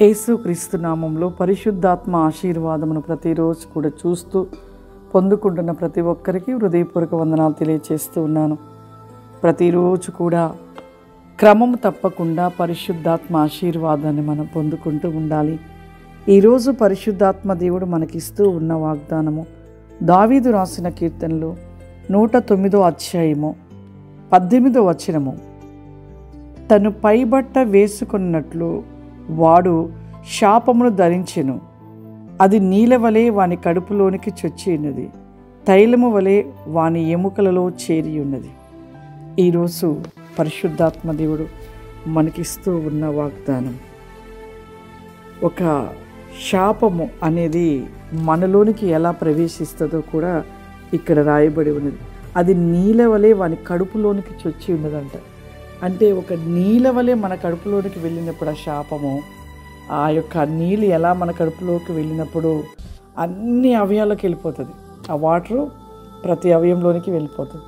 యేసుక్రీస్తు నామంలో పరిశుద్ధాత్మ ఆశీర్వాదమును ప్రతిరోజు కూడా చూస్తూ పొందుకుంటున్న ప్రతి ఒక్కరికి హృదయపూర్వక వందనాలు తెలియజేస్తూ ఉన్నాను. ప్రతిరోజు కూడా క్రమం తప్పకుండా పరిశుద్ధాత్మ ఆశీర్వాదాన్ని మనం పొందుకుంటూ ఉండాలి. ఈరోజు పరిశుద్ధాత్మ దేవుడు మనకిస్తూ ఉన్న వాగ్దానము దావీదు రాసిన కీర్తనలు 109వ అధ్యాయము 18వ వచనము. తను పైబట్ట వేసుకున్నట్లు వాడు శాపమును ధరించెను, అది నీలవలే వాని కడుపులోనికి చొచ్చి ఉన్నది, తైలము వలె వాని ఎముకలలో చేరి ఉన్నది. ఈరోజు పరిశుద్ధాత్మ దేవుడు మనకిస్తూ ఉన్న వాగ్దానం, ఒక శాపము అనేది మనలోనికి ఎలా ప్రవేశిస్తుందో కూడా ఇక్కడ రాయబడి ఉన్నది. అది నీలవలే వాని కడుపులోనికి చొచ్చి ఉన్నదంట. అంటే ఒక నీలవలే మన కడుపులోనికి వెళ్ళినప్పుడు ఆ శాపము, ఆ యొక్క నీళ్ళు ఎలా మన కడుపులోకి వెళ్ళినప్పుడు అన్ని అవయవాలకు వెళ్ళిపోతుంది. ఆ వాటరు ప్రతి అవయంలోనికి వెళ్ళిపోతుంది.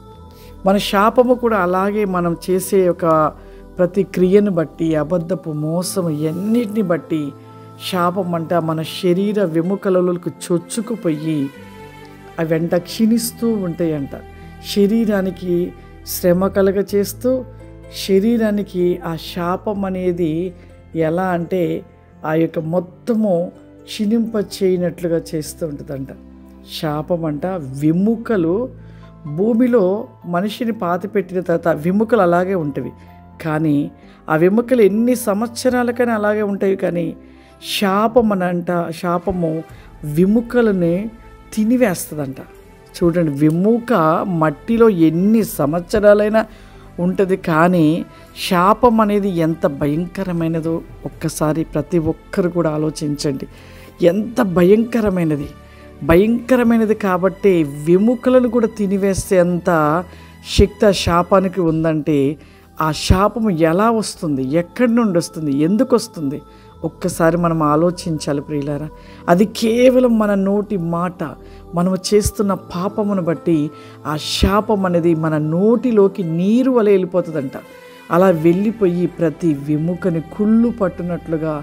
మన శాపము కూడా అలాగే మనం చేసే ఒక ప్రతి క్రియను బట్టి, అబద్ధపు మోసము ఎన్నిటిని బట్టి శాపం అంట మన శరీర వెముకలలోకి చొచ్చుకుపోయి అవి వెంట క్షీణిస్తూ ఉంటాయంట. శరీరానికి శ్రమ కలగ చేస్తూ, శరీరానికి ఆ శాపం అనేది ఎలా అంటే ఆ యొక్క మొత్తము క్షీణింప చేయనట్లుగా చేస్తూ ఉంటుందంట. శాపం అంట వెముకలు భూమిలో మనిషిని పాతిపెట్టిన తర్వాత వెముకలు అలాగే ఉంటాయి. కానీ ఆ వెముకలు ఎన్ని సంవత్సరాలకైనా అలాగే ఉంటాయి. కానీ శాపము వెముకలని తినివేస్తుందంట. చూడండి, వెముక మట్టిలో ఎన్ని సంవత్సరాలైనా ఉంటుంది, కానీ శాపం అనేది ఎంత భయంకరమైనదో ఒక్కసారి ప్రతి ఒక్కరు కూడా ఆలోచించండి. ఎంత భయంకరమైనది కాబట్టి వెముకలను కూడా తినివేస్తే అంత శక్తి ఆ శాపానికి ఉందంటే, ఆ శాపము ఎలా వస్తుంది, ఎక్కడి నుండి వస్తుంది, ఎందుకు వస్తుంది ఒక్కసారి మనం ఆలోచించాలి ప్రియులారా. అది కేవలం మన నోటి మాట, మనము చేస్తున్న పాపమును బట్టి ఆ శాపం అనేది మన నోటిలోకి నీరు వలె వెళ్ళిపోతుందంట. అలా వెళ్ళిపోయి ప్రతి వెముకని కుళ్ళు పట్టునట్లుగా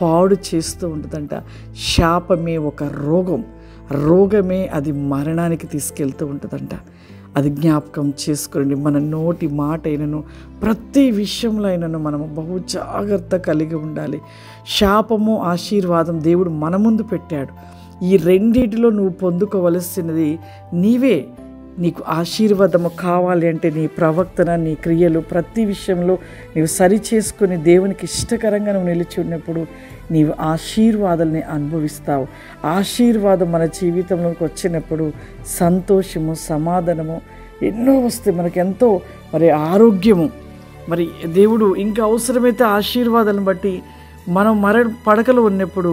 పాడు చేస్తూ ఉంటుందంట. శాపమే ఒక రోగమే అది మరణానికి తీసుకెళ్తూ ఉంటుందంట. అది జ్ఞాపకం చేసుకోండి. మన నోటి మాట అయినను ప్రతి విషయంలో అయినను మనము బహు జాగ్రత్త కలిగి ఉండాలి. శాపము ఆశీర్వాదం దేవుడు మన ముందు పెట్టాడు. ఈ రెండిటిలో నువ్వు పొందుకోవలసినది నీవే. నీకు ఆశీర్వాదము కావాలి అంటే నీ ప్రవర్తన, నీ క్రియలు ప్రతి విషయంలో నీవు సరి చేసుకుని దేవునికి ఇష్టకరంగా నువ్వు నిలిచి ఉన్నప్పుడు నీవు ఆశీర్వాదాలని అనుభవిస్తావు. ఆశీర్వాదం మన జీవితంలోకి వచ్చినప్పుడు సంతోషము, సమాధానము ఎన్నో వస్తాయి. మనకెంతో ఆరోగ్యము. దేవుడు ఇంకా అవసరమైతే ఆశీర్వాదాలను బట్టి మనం పడకలు ఉన్నప్పుడు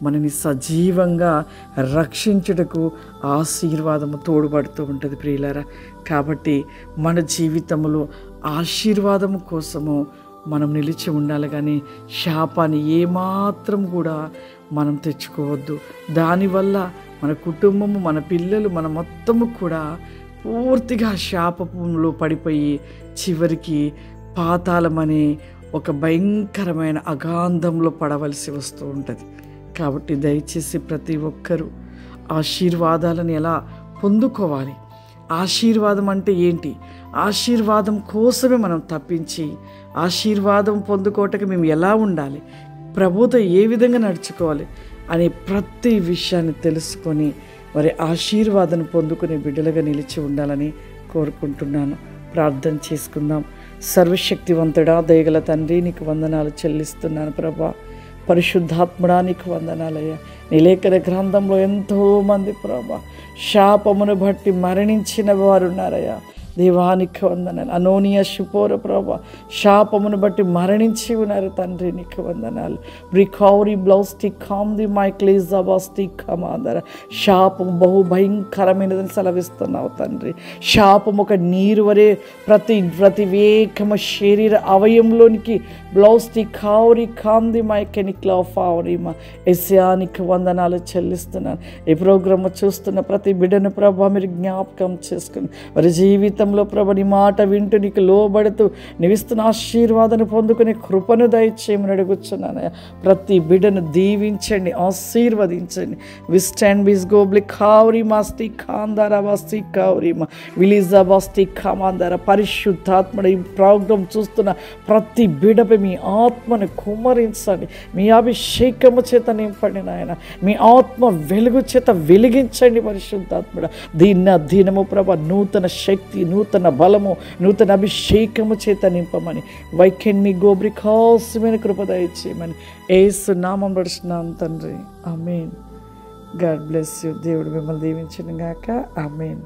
మనని సజీవంగా రక్షించుటకు ఆశీర్వాదము తోడ్పడుతూ ఉంటుంది ప్రియులారా. కాబట్టి మన జీవితంలో ఆశీర్వాదము కోసము మనం నిలిచి ఉండాలి, కానీ శాపాన్ని ఏమాత్రం కూడా మనం తెచ్చుకోవద్దు. దానివల్ల మన కుటుంబము, మన పిల్లలు, మన మొత్తము కూడా పూర్తిగా శాపంలో పడిపోయి చివరికి పాతాళమనే ఒక భయంకరమైన అగాధంలో పడవలసి వస్తూ ఉంటుంది. కాబట్టి దయచేసి ప్రతి ఒక్కరూ ఆశీర్వాదాలను ఎలా పొందుకోవాలి, ఆశీర్వాదం అంటే ఏంటి, ఆశీర్వాదం కోసమే మనం తప్పించి ఆశీర్వాదం పొందుకోవటానికి మేము ఎలా ఉండాలి, ప్రభుతో ఏ విధంగా నడుచుకోవాలి అనే ప్రతి విషయాన్ని తెలుసుకొని ఆశీర్వాదాన్ని పొందుకునే బిడ్డలుగా నిలిచి ఉండాలని కోరుకుంటున్నాను. ప్రార్థన చేసుకుందాం. సర్వశక్తివంతుడా, దయగల తండ్రి, నీకు వందనాలు చెల్లిస్తున్నాను ప్రభా. పరిశుద్ధాత్ముడా, నీకు వందనాలయ్యా. నీ లేఖన గ్రంథంలో ఎంతోమంది ప్రభా శాపమును బట్టి మరణించిన వారు ఉన్నారయ్యా. దేవానికి వందనాలు. అనోనియ శుపోర ప్రభా శాపమును బట్టి మరణించి ఉన్నారు తండ్రి, నీకు వందనాలు. రికవరీ బ్లౌస్టిక్ కామ్ది మైక్లేజ్ అబాస్టిక్ కమాదర. శాపం బహు భయంకరమైనదని సెలవిస్తున్నావు తండ్రి. శాపం ఒక నీరు వరే ప్రతి వేకమ శరీర అవయంలోనికి బ్లౌస్టిక్ కావరి కామ్ది మైకెనిక్లా ఫావరీమా ఎస్యానికి వందనాలు చెల్లిస్తున్నాను. ఈ ప్రోగ్రామ్ చూస్తున్న ప్రతి బిడ్డను ప్రభా మీరు జ్ఞాపకం చేసుకుని వారి జీవితం జీవితంలో ప్రభు నీ మాట వింటూ నీకు లోబడుతూ నివిస్తున్న ఆశీర్వాదాన్ని పొందుకునే కృపను దయచేయమని అడుగుచున్నానయ్యా. ప్రతి బిడ్డను దీవించండి, ఆశీర్వదించండి. విస్టాండ్ బిస్ గోబ్లి కావరి మాస్తి కాందారా బాస్తి కావరి మా విలీజా బాస్తి కామాందారా. పరిశుద్ధాత్మడ ఈ ప్రోగ్రాం చూస్తున్న ప్రతి బిడ్డపై మీ ఆత్మను కుమ్మరించండి, మీ అభిషేకము చేత నింపండి నాయన, మీ ఆత్మ వెలుగు చేత వెలిగించండి పరిశుద్ధాత్మడ. దినము ప్రభ నూతన శక్తి, నూతన బలము, నూతన అభిషేకము చేత నింపమని వైకెన్ని గోబ్రి కాసమైన కృప దయచేయమని యేసు నామం పడుచున్నాం తండ్రి. ఆమేన్. God bless you. దేవుడు మిమ్మల్ని దీవించును గాక. ఆమేన్.